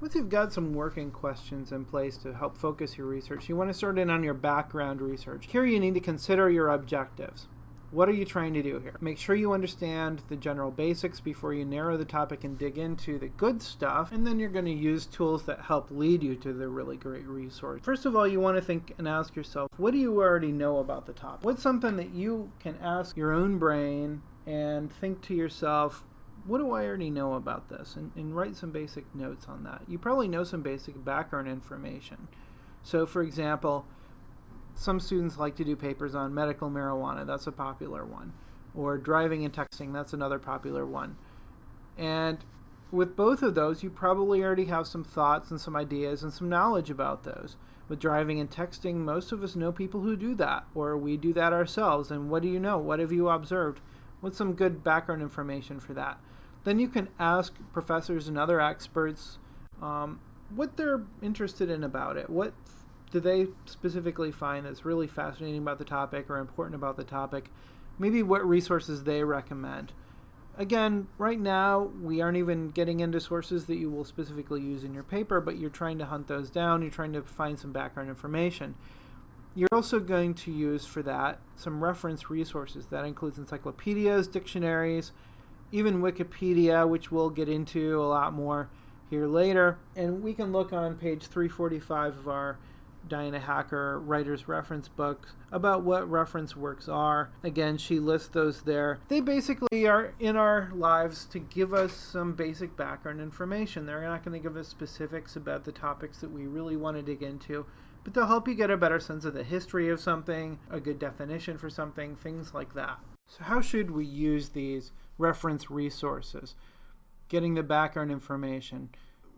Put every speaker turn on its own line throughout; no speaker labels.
Once you've got some working questions in place to help focus your research, you want to start in on your background research. Here you need to consider your objectives. What are you trying to do here? Make sure you understand the general basics before you narrow the topic and dig into the good stuff, and then you're going to use tools that help lead you to the really great resource. First of all, you want to think and ask yourself, what do you already know about the topic? What's something that you can ask your own brain and think to yourself, what do I already know about this? And write some basic notes on that. You probably know some basic background information. So for example, some students like to do papers on medical marijuana. That's a popular one. Or driving and texting. That's another popular one. And with both of those, you probably already have some thoughts and some ideas and some knowledge about those. With driving and texting, most of us know people who do that, or we do that ourselves. And what do you know? What have you observed? What's some good background information for that? Then you can ask professors and other experts what they're interested in about it. What do they specifically find that's really fascinating about the topic or important about the topic? Maybe what resources they recommend. Again, right now, we aren't even getting into sources that you will specifically use in your paper, but you're trying to hunt those down. You're trying to find some background information. You're also going to use for that some reference resources. That includes encyclopedias, dictionaries, even Wikipedia, which we'll get into a lot more here later. And we can look on page 345 of our Diana Hacker Writer's Reference book about what reference works are. Again, she lists those there. They basically are in our lives to give us some basic background information. They're not going to give us specifics about the topics that we really want to dig into, but they'll help you get a better sense of the history of something, a good definition for something, things like that. So how should we use these reference resources? Getting the background information.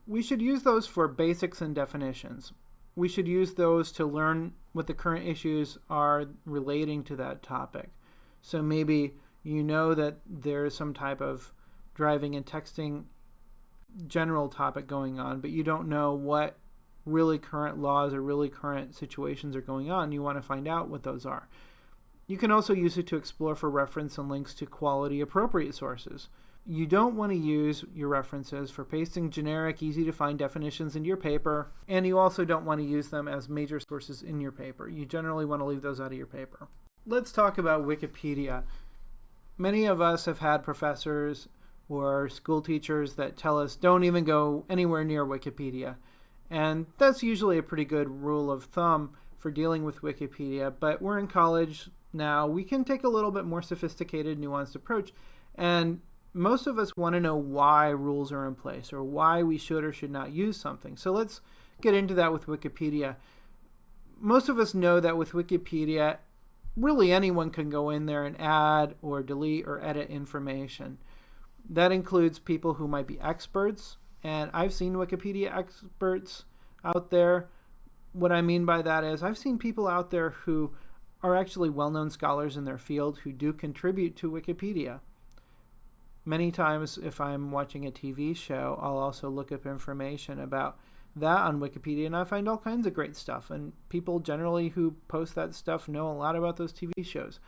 We should use those for basics and definitions. We should use those to learn what the current issues are relating to that topic. So maybe you know that there's some type of driving and texting general topic going on, but you don't know what really current laws or really current situations are going on. You want to find out what those are. You can also use it to explore for reference and links to quality appropriate sources. You don't want to use your references for pasting generic, easy-to-find definitions into your paper, and you also don't want to use them as major sources in your paper. You generally want to leave those out of your paper. Let's talk about Wikipedia. Many of us have had professors or school teachers that tell us don't even go anywhere near Wikipedia. And that's usually a pretty good rule of thumb for dealing with Wikipedia, but we're in college now. We can take a little bit more sophisticated, nuanced approach, and most of us want to know why rules are in place or why we should or should not use something. So let's get into that with Wikipedia. Most of us know that with Wikipedia, really anyone can go in there and add or delete or edit information. That includes people who might be experts, and I've seen Wikipedia experts out there. What I mean by that is I've seen people out there who are actually well-known scholars in their field who do contribute to Wikipedia. Many times if I'm watching a TV show, I'll also look up information about that on Wikipedia, and I find all kinds of great stuff. And people generally who post that stuff know a lot about those TV shows.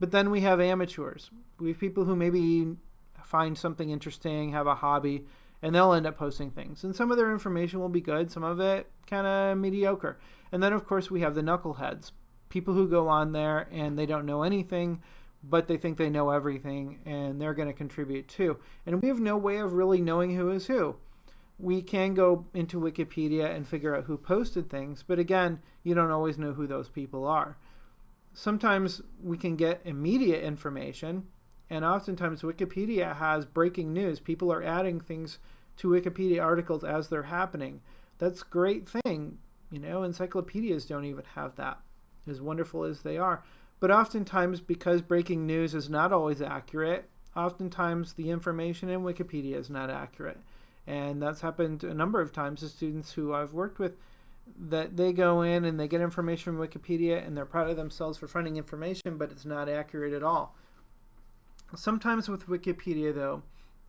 But then we have amateurs. We have people who maybe find something interesting, have a hobby, and they'll end up posting things. And some of their information will be good, some of it kind of mediocre. And then, of course, we have the knuckleheads, people who go on there and they don't know anything, but they think they know everything, and they're going to contribute too. And we have no way of really knowing who is who. We can go into Wikipedia and figure out who posted things, but again, you don't always know who those people are. Sometimes we can get immediate information, and oftentimes Wikipedia has breaking news. People are adding things to Wikipedia articles as they're happening. That's a great thing. You know, encyclopedias don't even have that, as wonderful as they are. But oftentimes, because breaking news is not always accurate, oftentimes the information in Wikipedia is not accurate. And that's happened a number of times to students who I've worked with, that they go in and they get information from Wikipedia and they're proud of themselves for finding information, but it's not accurate at all. Sometimes with Wikipedia, though,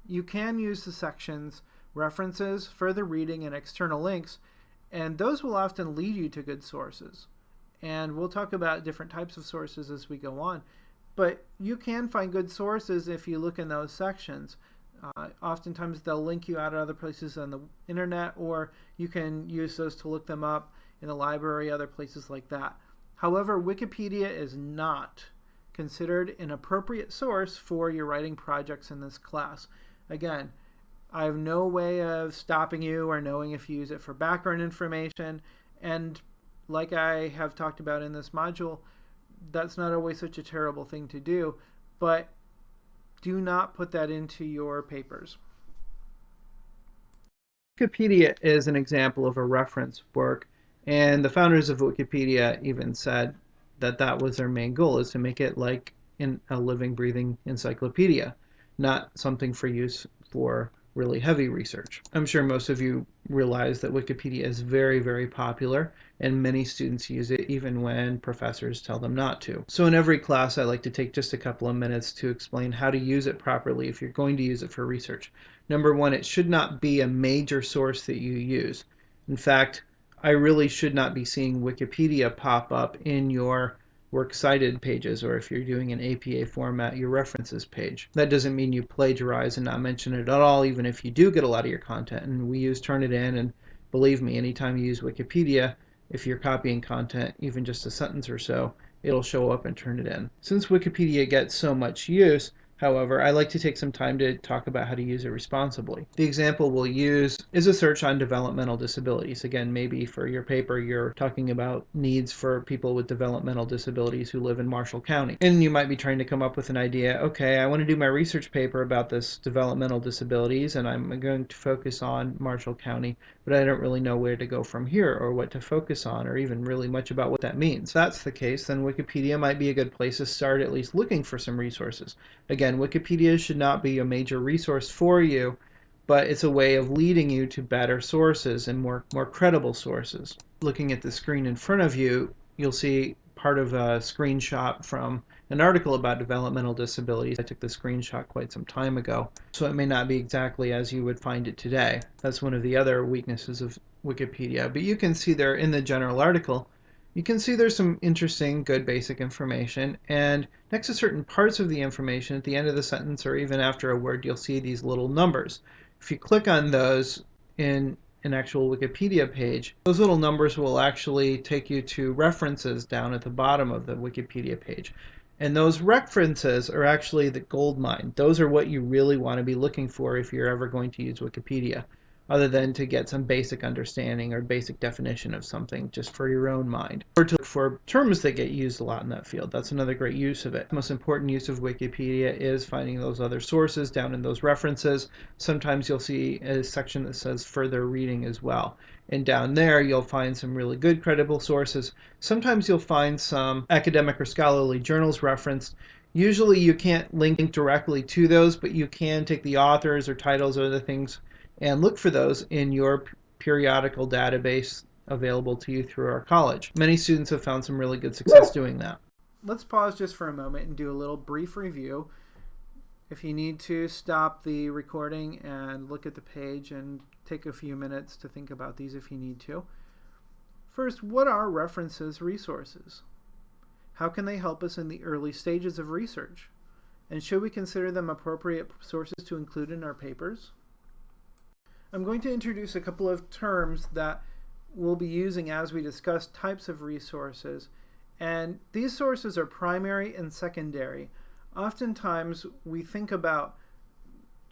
you can use the sections, references, further reading, and external links, and those will often lead you to good sources. And we'll talk about different types of sources as we go on. But you can find good sources if you look in those sections. Oftentimes they'll link you out at other places on the internet, or you can use those to look them up in the library, other places like that. However, Wikipedia is not considered an appropriate source for your writing projects in this class. Again, I have no way of stopping you or knowing if you use it for background information, and like I have talked about in this module, that's not always such a terrible thing to do, but do not put that into your papers. Wikipedia is an example of a reference work, and the founders of Wikipedia even said that that was their main goal, is to make it like a living, breathing encyclopedia, not something for use for really heavy research. I'm sure most of you realize that Wikipedia is very, very popular, and many students use it even when professors tell them not to. So in every class, I like to take just a couple of minutes to explain how to use it properly if you're going to use it for research. Number one, it should not be a major source that you use. In fact, I really should not be seeing Wikipedia pop up in your works cited pages, or if you're doing an APA format, your references page. That doesn't mean you plagiarize and not mention it at all, even if you do get a lot of your content. And we use Turnitin, and believe me, anytime you use Wikipedia, if you're copying content, even just a sentence or so, it'll show up in Turnitin. Since Wikipedia gets so much use, however, I like to take some time to talk about how to use it responsibly. The example we'll use is a search on developmental disabilities. Again, maybe for your paper, you're talking about needs for people with developmental disabilities who live in Marshall County. And you might be trying to come up with an idea, okay, I want to do my research paper about this developmental disabilities, and I'm going to focus on Marshall County, but I don't really know where to go from here, or what to focus on, or even really much about what that means. If that's the case, then Wikipedia might be a good place to start at least looking for some resources. Again, Wikipedia should not be a major resource for you, but it's a way of leading you to better sources and more credible sources. Looking at the screen in front of you, you'll see part of a screenshot from an article about developmental disabilities. I took the screenshot quite some time ago, so it may not be exactly as you would find it today. That's one of the other weaknesses of Wikipedia. But you can see there in the general article, you can see there's some interesting, good basic information, and next to certain parts of the information, at the end of the sentence or even after a word, you'll see these little numbers. If you click on those in an actual Wikipedia page, those little numbers will actually take you to references down at the bottom of the Wikipedia page. And those references are actually the gold mine. Those are what you really want to be looking for if you're ever going to use Wikipedia, other than to get some basic understanding or basic definition of something just for your own mind, or to look for terms that get used a lot in that field. That's another great use of it. The most important use of Wikipedia is finding those other sources down in those references. Sometimes you'll see a section that says further reading as well. And down there you'll find some really good credible sources. Sometimes you'll find some academic or scholarly journals referenced. Usually you can't link directly to those, but you can take the authors or titles or other things and look for those in your periodical database available to you through our college. Many students have found some really good success doing that. Let's pause just for a moment and do a little brief review. If you need to, stop the recording and look at the page and take a few minutes to think about these if you need to. First, what are references resources? How can they help us in the early stages of research? And should we consider them appropriate sources to include in our papers? I'm going to introduce a couple of terms that we'll be using as we discuss types of resources. And these sources are primary and secondary. Oftentimes we think about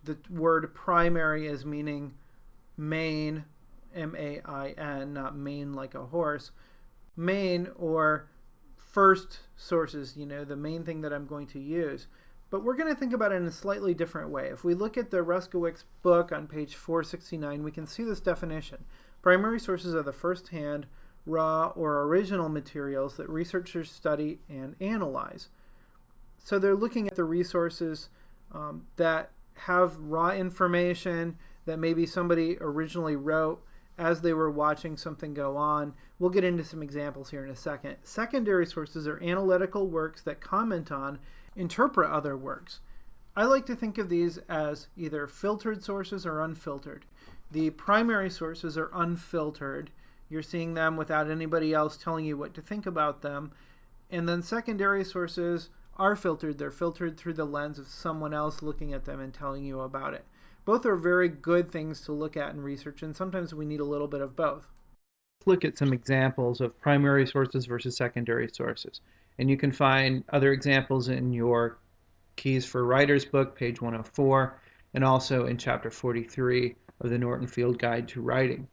the word primary as meaning main, M-A-I-N, not main like a horse. Main or first sources, the main thing that I'm going to use. But we're going to think about it in a slightly different way. If we look at the Ruskowicz book on page 469, we can see this definition. Primary sources are the first-hand, raw, or original materials that researchers study and analyze. So they're looking at the resources that have raw information that maybe somebody originally wrote as they were watching something go on. We'll get into some examples here in a second. Secondary sources are analytical works that comment on, interpret other works. I like to think of these as either filtered sources or unfiltered. The primary sources are unfiltered. You're seeing them without anybody else telling you what to think about them. And then secondary sources are filtered. They're filtered through the lens of someone else looking at them and telling you about it. Both are very good things to look at in research, and sometimes we need a little bit of both. Let's look at some examples of primary sources versus secondary sources. And you can find other examples in your Keys for Writer's book, page 104, and also in chapter 43 of the Norton Field Guide to Writing.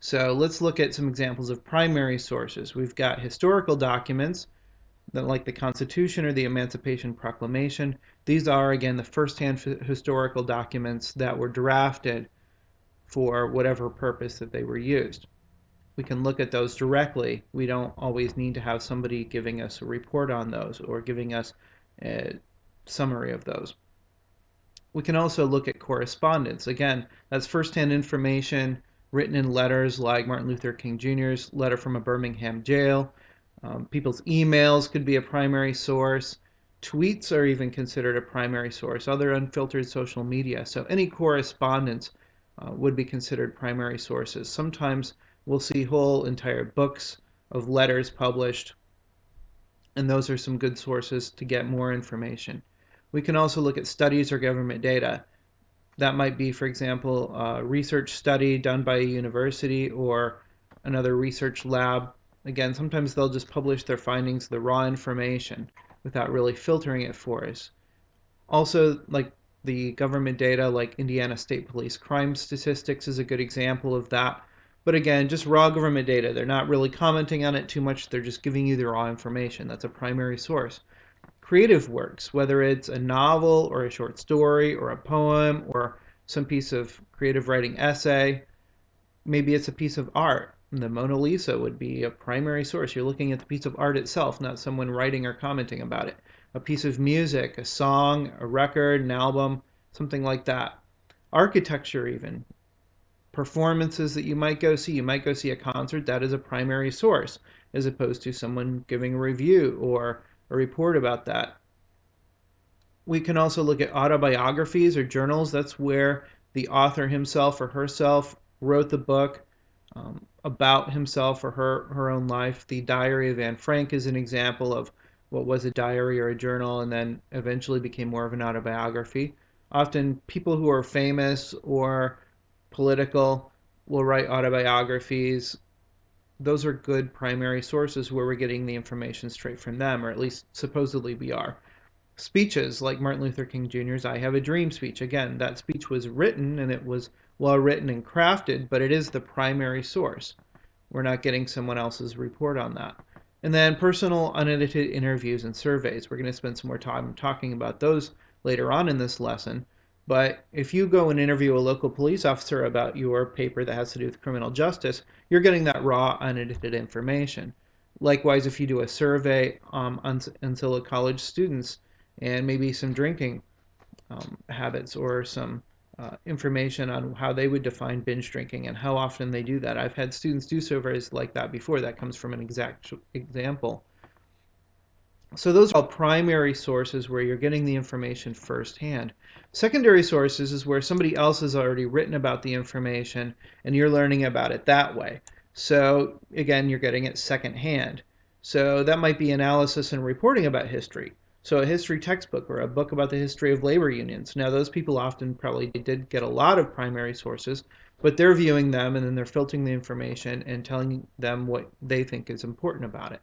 So let's look at some examples of primary sources. We've got historical documents, like the Constitution or the Emancipation Proclamation. These are, again, the first-hand historical documents that were drafted for whatever purpose that they were used. We can look at those directly. We don't always need to have somebody giving us a report on those or giving us a summary of those. We can also look at correspondence. Again, that's first-hand information written in letters like Martin Luther King Jr.'s letter from a Birmingham jail. People's emails could be a primary source. Tweets are even considered a primary source, other unfiltered social media. So any correspondence would be considered primary sources. Sometimes we'll see whole entire books of letters published, and those are some good sources to get more information. We can also look at studies or government data. That might be, for example, a research study done by a university or another research lab. Again, sometimes they'll just publish their findings, the raw information, without really filtering it for us. Also, like the government data, like Indiana State Police crime statistics is a good example of that. But again, just raw government data. They're not really commenting on it too much. They're just giving you the raw information. That's a primary source. Creative works, whether it's a novel or a short story or a poem or some piece of creative writing essay. Maybe it's a piece of art. The Mona Lisa would be a primary source. You're looking at the piece of art itself, not someone writing or commenting about it. A piece of music, a song, a record, an album, something like that. Architecture even. Performances that you might go see. You might go see a concert. That is a primary source, as opposed to someone giving a review or a report about that. We can also look at autobiographies or journals. That's where the author himself or herself wrote the book about himself or her own life. The Diary of Anne Frank is an example of what was a diary or a journal and then eventually became more of an autobiography. Often people who are famous or political will write autobiographies. Those are good primary sources where we're getting the information straight from them, or at least supposedly we are. Speeches like Martin Luther King Jr.'s I Have a Dream speech. Again, that speech was written and it was well written and crafted, but it is the primary source. We're not getting someone else's report on that. And then personal unedited interviews and surveys. We're going to spend some more time talking about those later on in this lesson. But if you go and interview a local police officer about your paper that has to do with criminal justice, you're getting that raw, unedited information. Likewise, if you do a survey on Ancilla College students and maybe some drinking habits or some information on how they would define binge drinking and how often they do that. I've had students do surveys like that before. That comes from an exact example. So those are all primary sources where you're getting the information firsthand. Secondary sources is where somebody else has already written about the information and you're learning about it that way. So again, you're getting it secondhand. So that might be analysis and reporting about history. So a history textbook or a book about the history of labor unions. Now those people often probably did get a lot of primary sources, but they're viewing them and then they're filtering the information and telling them what they think is important about it.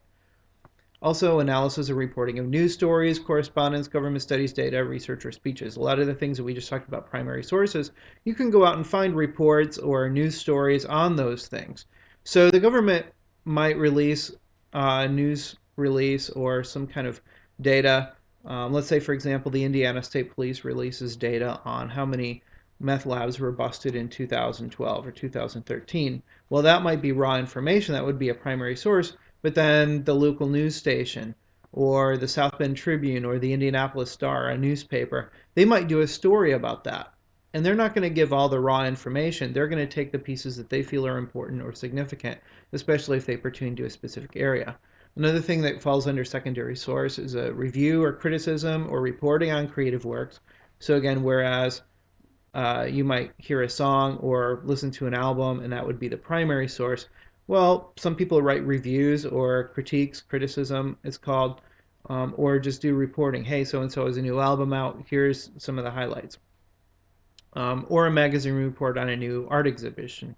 Also, analysis and reporting of news stories, correspondence, government studies, data, research, or speeches. A lot of the things that we just talked about, primary sources, you can go out and find reports or news stories on those things. So the government might release a news release or some kind of data. Let's say, for example, the Indiana State Police releases data on how many meth labs were busted in 2012 or 2013. Well, that might be raw information. That would be a primary source. But then the local news station or the South Bend Tribune or the Indianapolis Star, a newspaper, they might do a story about that. And they're not going to give all the raw information. They're going to take the pieces that they feel are important or significant, especially if they pertain to a specific area. Another thing that falls under secondary source is a review or criticism or reporting on creative works. So again, whereas you might hear a song or listen to an album and that would be the primary source. Well, some people write reviews or critiques, criticism it's called, or just do reporting. Hey, so-and-so has a new album out. Here's some of the highlights. or a magazine report on a new art exhibition.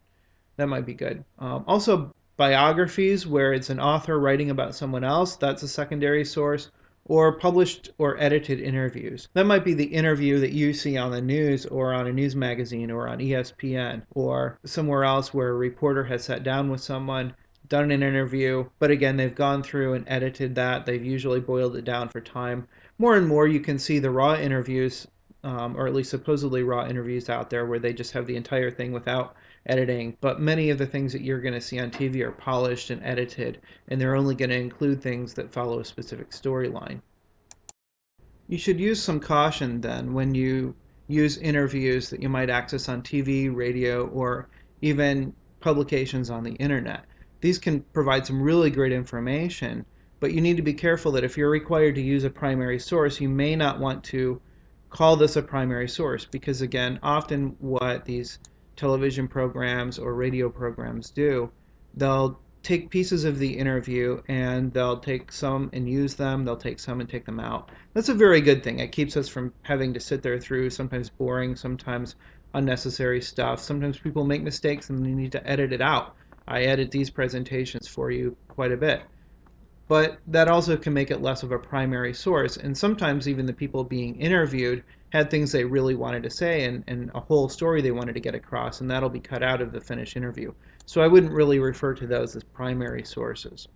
That might be good. Also, biographies where it's an author writing about someone else, that's a secondary source, or published or edited interviews. That might be the interview that you see on the news or on a news magazine or on ESPN or somewhere else where a reporter has sat down with someone, done an interview, but again, they've gone through and edited that. They've usually boiled it down for time. More and more, you can see the raw interviews, or at least supposedly raw interviews out there where they just have the entire thing without editing, but many of the things that you're going to see on TV are polished and edited, and they're only going to include things that follow a specific storyline. You should use some caution then when you use interviews that you might access on TV, radio, or even publications on the internet. These can provide some really great information, but you need to be careful that if you're required to use a primary source, you may not want to call this a primary source because, again, often what these television programs or radio programs do, they'll take pieces of the interview and they'll take some and use them, they'll take some and take them out. That's a very good thing. It keeps us from having to sit there through sometimes boring, sometimes unnecessary stuff. Sometimes people make mistakes and they need to edit it out. I edit these presentations for you quite a bit. But that also can make it less of a primary source. And sometimes even the people being interviewed had things they really wanted to say and a whole story they wanted to get across, and that'll be cut out of the finished interview. So I wouldn't really refer to those as primary sources.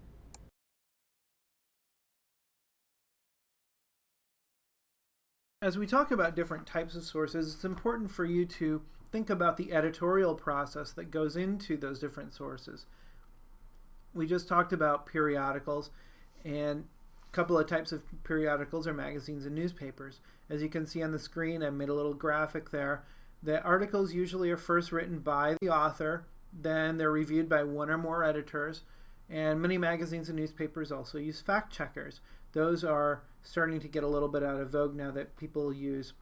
As we talk about different types of sources, it's important for you to think about the editorial process that goes into those different sources. We just talked about periodicals, and a couple of types of periodicals are magazines and newspapers. As you can see on the screen, I made a little graphic there. The articles usually are first written by the author, then they're reviewed by one or more editors, and many magazines and newspapers also use fact checkers. Those are starting to get a little bit out of vogue now that people use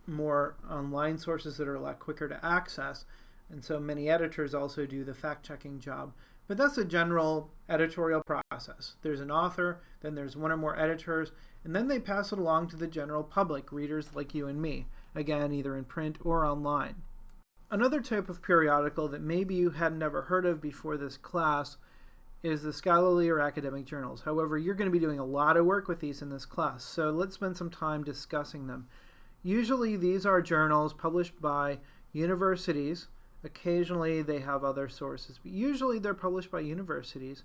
more online sources that are a lot quicker to access, and so many editors also do the fact checking job. But that's a general editorial process. There's an author, then there's one or more editors, and then they pass it along to the general public, readers like you and me, again, either in print or online. Another type of periodical that maybe you had never heard of before this class is the scholarly or academic journals. However, you're going to be doing a lot of work with these in this class, so let's spend some time discussing them. Usually these are journals published by universities. Occasionally they have other sources, but usually they're published by universities,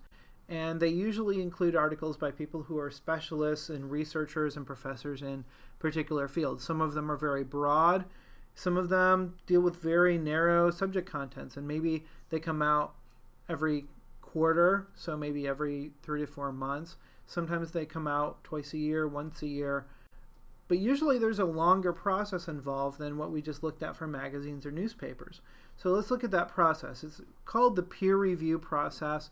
and they usually include articles by people who are specialists and researchers and professors in particular fields. Some of them are very broad, some of them deal with very narrow subject contents, and maybe they come out every quarter, so maybe every 3 to 4 months. Sometimes they come out twice a year, once a year. But usually there's a longer process involved than what we just looked at for magazines or newspapers. So let's look at that process. It's called the peer review process.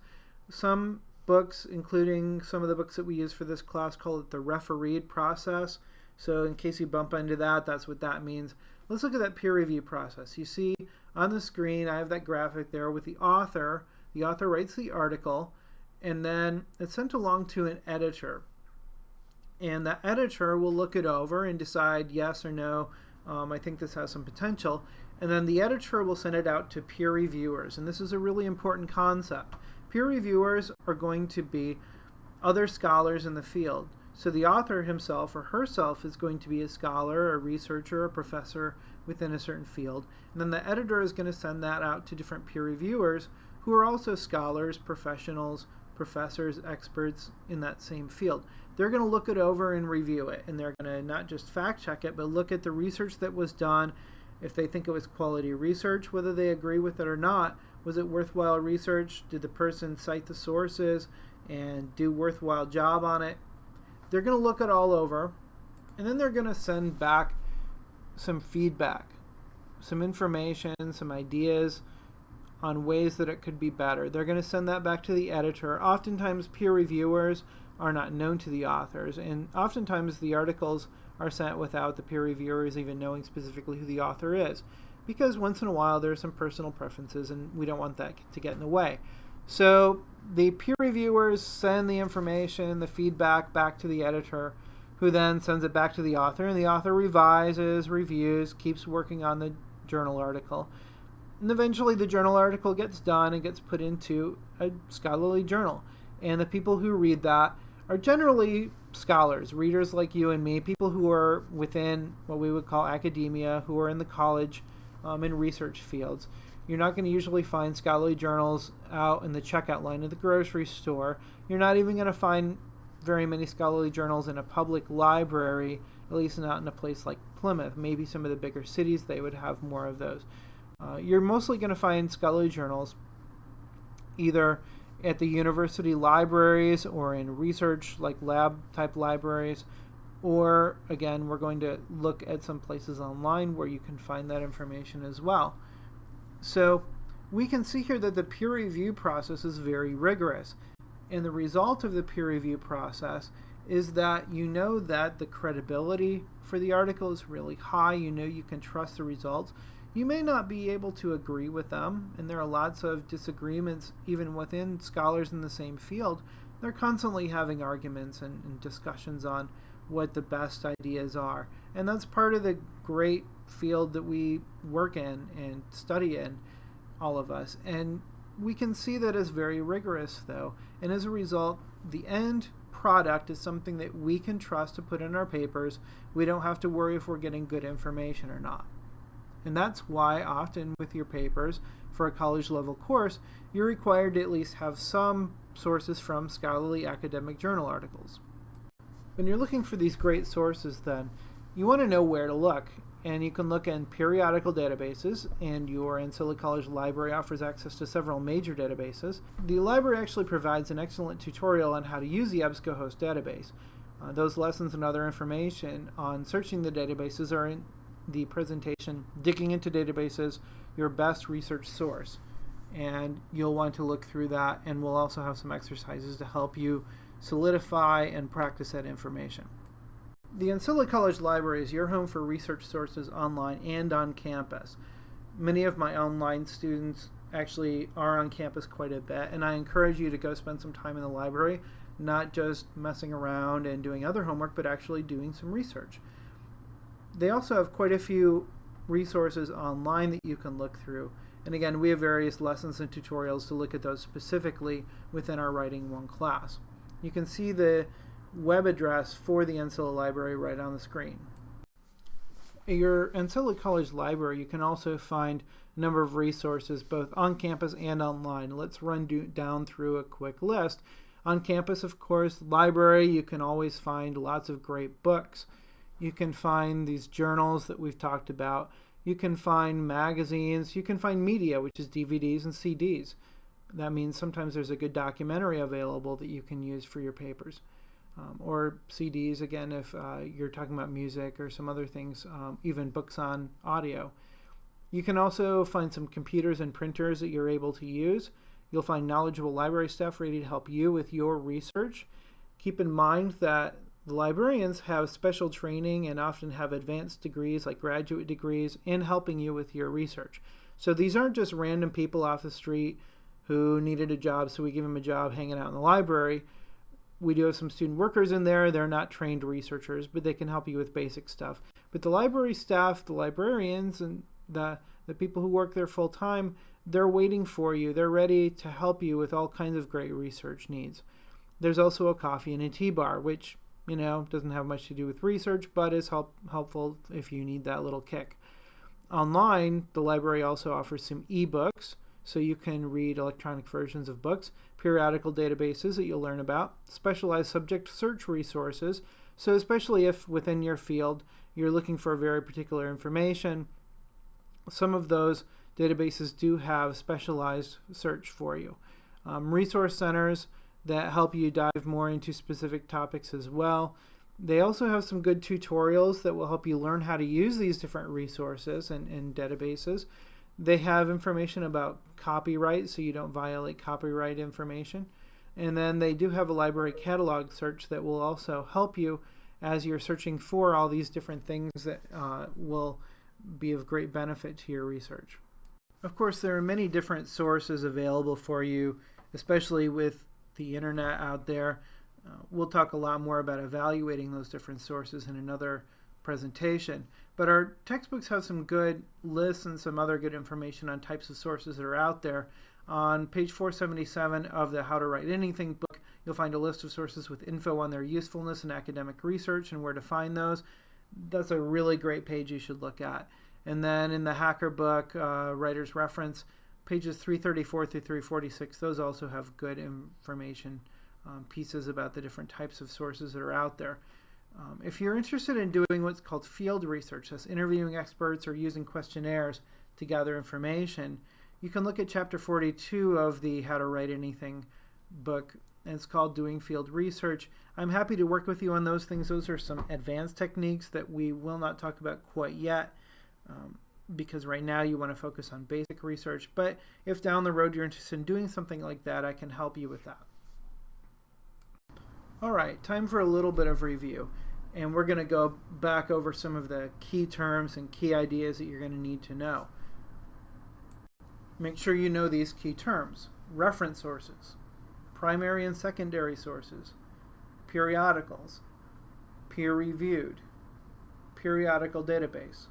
Some books, including some of the books that we use for this class, call it the refereed process. So in case you bump into that, that's what that means. Let's look at that peer review process. You see on the screen, I have that graphic there with the author. The author writes the article, and then it's sent along to an editor. And the editor will look it over and decide yes or no, I think this has some potential. And then the editor will send it out to peer reviewers. And this is a really important concept. Peer reviewers are going to be other scholars in the field. So the author himself or herself is going to be a scholar, a researcher, a professor within a certain field. And then the editor is going to send that out to different peer reviewers who are also scholars, professionals, professors, experts in that same field. They're going to look it over and review it, and they're going to not just fact check it, but look at the research that was done. If they think it was quality research, whether they agree with it or not, was it worthwhile research? Did the person cite the sources and do a worthwhile job on it? They're going to look it all over, and then they're going to send back some feedback, some information, some ideas on ways that it could be better. They're going to send that back to the editor. Oftentimes peer reviewers are not known to the authors, and oftentimes the articles are sent without the peer reviewers even knowing specifically who the author is, because once in a while there are some personal preferences and we don't want that to get in the way. So the peer reviewers send the information, the feedback back to the editor, who then sends it back to the author, and the author revises, reviews, keeps working on the journal article. And eventually the journal article gets done and gets put into a scholarly journal. And the people who read that are generally scholars, readers like you and me, people who are within what we would call academia, who are in the college and research fields. You're not going to usually find scholarly journals out in the checkout line at the grocery store. You're not even going to find very many scholarly journals in a public library, at least not in a place like Plymouth. Maybe some of the bigger cities, they would have more of those. You're mostly going to find scholarly journals either at the university libraries or in research like lab type libraries, or again, we're going to look at some places online where you can find that information as well. So we can see here that the peer review process is very rigorous, and the result of the peer review process is that you know that the credibility for the article is really high. You know you can trust the results. You may not be able to agree with them, and there are lots of disagreements even within scholars in the same field. They're constantly having arguments and discussions on what the best ideas are. And that's part of the great field that we work in and study in, all of us. And we can see that as very rigorous, though. And as a result, the end product is something that we can trust to put in our papers. We don't have to worry if we're getting good information or not. And that's why often with your papers for a college level course, you're required to at least have some sources from scholarly academic journal articles. When you're looking for these great sources, then, you want to know where to look. And you can look in periodical databases, and your Ancilla College library offers access to several major databases. The library actually provides an excellent tutorial on how to use the EBSCOhost database. Those lessons and other information on searching the databases are in the presentation, Digging into Databases, Your Best Research Source. And you'll want to look through that, and we'll also have some exercises to help you solidify and practice that information. The Ancilla College Library is your home for research sources online and on campus. Many of my online students actually are on campus quite a bit, and I encourage you to go spend some time in the library, not just messing around and doing other homework, but actually doing some research. They also have quite a few resources online that you can look through. And again, we have various lessons and tutorials to look at those specifically within our Writing 1 class. You can see the web address for the Ancilla Library right on the screen. At your Ancilla College Library, you can also find a number of resources both on campus and online. Let's run down through a quick list. On campus, of course, library, you can always find lots of great books. You can find these journals that we've talked about. You can find magazines. You can find media, which is DVDs and CDs. That means sometimes there's a good documentary available that you can use for your papers. Or CDs, again, if you're talking about music or some other things, even books on audio. You can also find some computers and printers that you're able to use. You'll find knowledgeable library staff ready to help you with your research. Keep in mind that the librarians have special training and often have advanced degrees like graduate degrees in helping you with your research. So these aren't just random people off the street who needed a job, so we give them a job hanging out in the library. We do have some student workers in there. They're not trained researchers, but they can help you with basic stuff. But the library staff, the librarians, and the people who work there full time, they're waiting for you. They're ready to help you with all kinds of great research needs. There's also a coffee and a tea bar, which, doesn't have much to do with research, but is helpful if you need that little kick. Online, the library also offers some ebooks, so you can read electronic versions of books, periodical databases that you'll learn about, specialized subject search resources, so especially if within your field you're looking for very particular information, some of those databases do have specialized search for you. Resource centers that help you dive more into specific topics as well. They also have some good tutorials that will help you learn how to use these different resources and databases. They have information about copyright, so you don't violate copyright information. And then they do have a library catalog search that will also help you as you're searching for all these different things that will be of great benefit to your research. Of course, there are many different sources available for you, especially with the internet out there. We'll talk a lot more about evaluating those different sources in another presentation. But our textbooks have some good lists and some other good information on types of sources that are out there. On page 477 of the How to Write Anything book, you'll find a list of sources with info on their usefulness in academic research and where to find those. That's a really great page you should look at. And then in the Hacker book, Writer's Reference, pages 334 through 346, those also have good information pieces about the different types of sources that are out there. If you're interested in doing what's called field research, that's interviewing experts or using questionnaires to gather information, you can look at chapter 42 of the How to Write Anything book, and it's called Doing Field Research. I'm happy to work with you on those things. Those are some advanced techniques that we will not talk about quite yet, because right now you want to focus on basic research. But if down the road you're interested in doing something like that, I can help you with that. All right, time for a little bit of review. And we're going to go back over some of the key terms and key ideas that you're going to need to know. Make sure you know these key terms: reference sources, primary and secondary sources, periodicals, peer-reviewed, periodical database.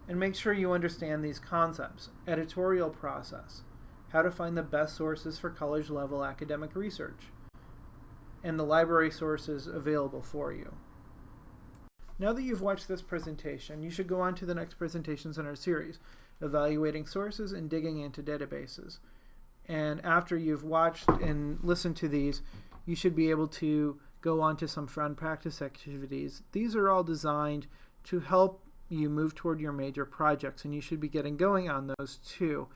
And make sure you understand these concepts: editorial process, how to find the best sources for college-level academic research, and the library sources available for you. Now that you've watched this presentation, you should go on to the next presentations in our series, evaluating sources and digging into databases. And after you've watched and listened to these, you should be able to go on to some fun practice activities. These are all designed to help you move toward your major projects, and you should be getting going on those too.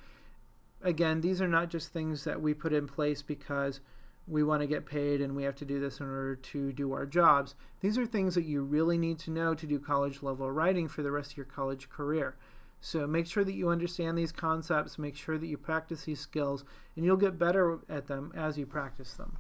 Again, these are not just things that we put in place because we want to get paid and we have to do this in order to do our jobs. These are things that you really need to know to do college level writing for the rest of your college career. So make sure that you understand these concepts, make sure that you practice these skills, and you'll get better at them as you practice them.